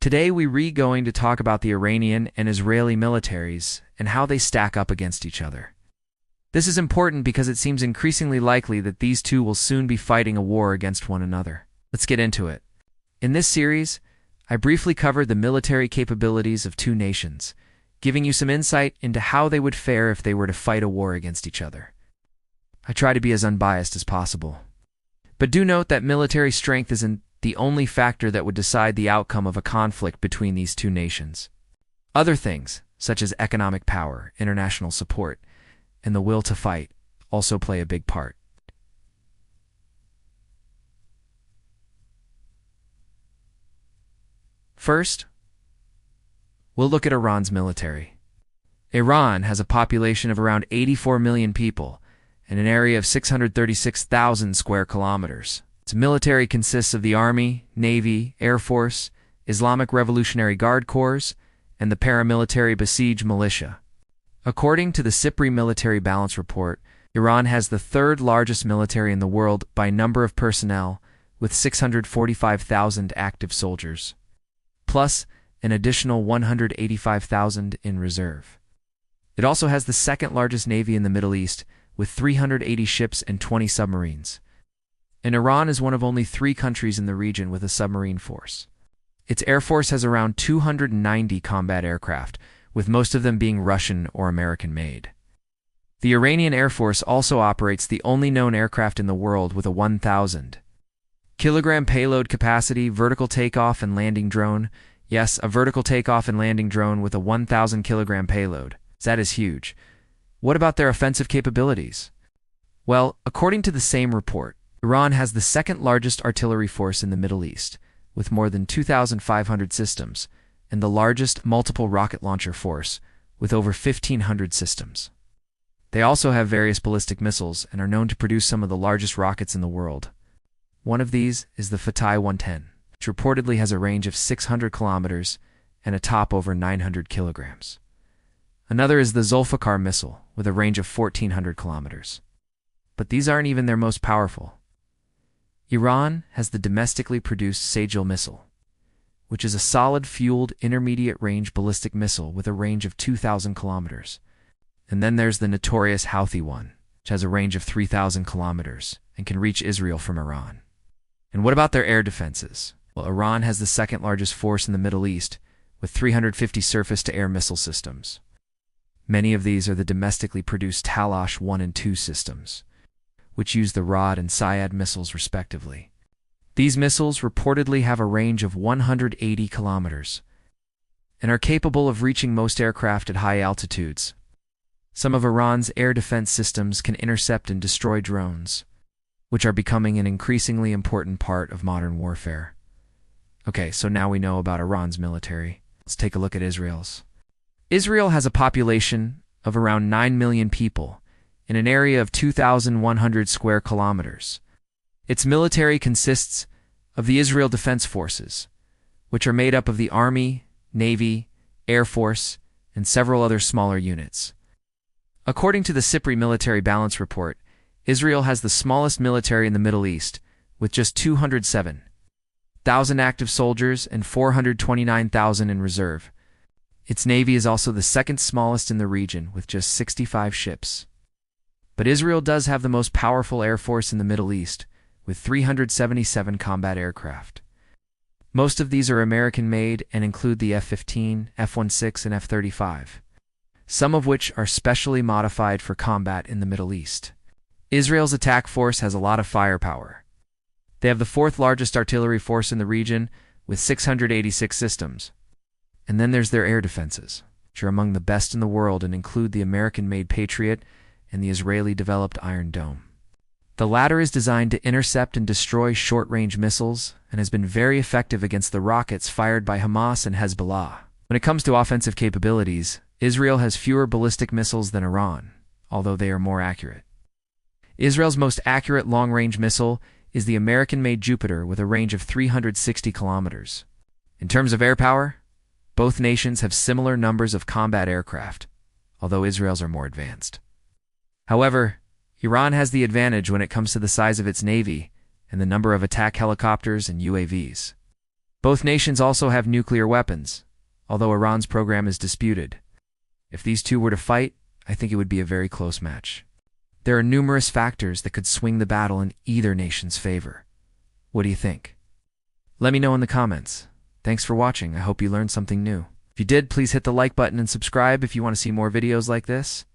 Today we're going to talk about the Iranian and Israeli militaries and how they stack up against each other. This is important because it seems increasingly likely that these two will soon be fighting a war against one another. Let's get into it. In this series, I briefly covered the military capabilities of two nations, giving you some insight into how they would fare if they were to fight a war against each other. I try to be as unbiased as possible. But do note that military strength isn't the only factor that would decide the outcome of a conflict between these two nations. Other things, such as economic power, international support, and the will to fight, also play a big part. First, we'll look at Iran's military. Iran has a population of around 84 million people and an area of 636,000 square kilometers. Its military consists of the Army, Navy, Air Force, Islamic Revolutionary Guard Corps, and the paramilitary Basij militia. According to the SIPRI Military Balance Report, Iran has the third largest military in the world by number of personnel, with 645,000 active soldiers, plus an additional 185,000 in reserve. It also has the second largest navy in the Middle East, with 380 ships and 20 submarines. And Iran is one of only 3 countries in the region with a submarine force. Its air force has around 290 combat aircraft, with most of them being Russian or American-made. The Iranian Air Force also operates the only known aircraft in the world with a 1,000-kilogram payload capacity vertical takeoff and landing drone. Yes, a vertical takeoff and landing drone with a 1,000-kilogram payload. That is huge. What about their offensive capabilities? Well, according to the same report, Iran has the second largest artillery force in the Middle East, with more than 2,500 systems, and the largest multiple rocket launcher force, with over 1,500 systems. They also have various ballistic missiles and are known to produce some of the largest rockets in the world. One of these is the Fateh 110, which reportedly has a range of 600 kilometers and a top over 900 kilograms. Another is the Zulfikar missile, with a range of 1,400 kilometers. But these aren't even their most powerful. Iran has the domestically produced Sajil missile, which is a solid-fueled intermediate-range ballistic missile with a range of 2,000 kilometers. And then there's the notorious Houthi one, which has a range of 3,000 kilometers and can reach Israel from Iran. And what about their air defenses? Well, Iran has the second largest force in the Middle East, with 350 surface-to-air missile systems. Many of these are the domestically produced Talash 1 and 2 systems, which use the Rad and Sayad missiles respectively. These missiles reportedly have a range of 180 kilometers and are capable of reaching most aircraft at high altitudes. Some of Iran's air defense systems can intercept and destroy drones, which are becoming an increasingly important part of modern warfare. Okay, so now we know about Iran's military. Let's take a look at Israel's. Israel has a population of around 9 million people in an area of 2,100 square kilometers. Its military consists of the Israel Defense Forces, which are made up of the Army, Navy, Air Force, and several other smaller units. According to the SIPRI Military Balance Report, Israel has the smallest military in the Middle East, with just 207,000 active soldiers and 429,000 in reserve. Its navy is also the second smallest in the region, with just 65 ships. But Israel does have the most powerful air force in the Middle East, with 377 combat aircraft. Most of these are American-made and include the F-15, F-16, and F-35, some of which are specially modified for combat in the Middle East. Israel's attack force has a lot of firepower. They have the fourth largest artillery force in the region, with 686 systems. And then there's their air defenses, which are among the best in the world and include the American-made Patriot and the Israeli-developed Iron Dome. The latter is designed to intercept and destroy short-range missiles and has been very effective against the rockets fired by Hamas and Hezbollah. When it comes to offensive capabilities, Israel has fewer ballistic missiles than Iran, although they are more accurate. Israel's most accurate long-range missile is the American-made Jupiter with a range of 360 kilometers. In terms of air power, both nations have similar numbers of combat aircraft, although Israel's are more advanced. However, Iran has the advantage when it comes to the size of its navy and the number of attack helicopters and UAVs. Both nations also have nuclear weapons, although Iran's program is disputed. If these two were to fight, I think it would be a very close match. There are numerous factors that could swing the battle in either nation's favor. What do you think? Let me know in the comments. Thanks for watching. I hope you learned something new. If you did, please hit the like button and subscribe if you want to see more videos like this.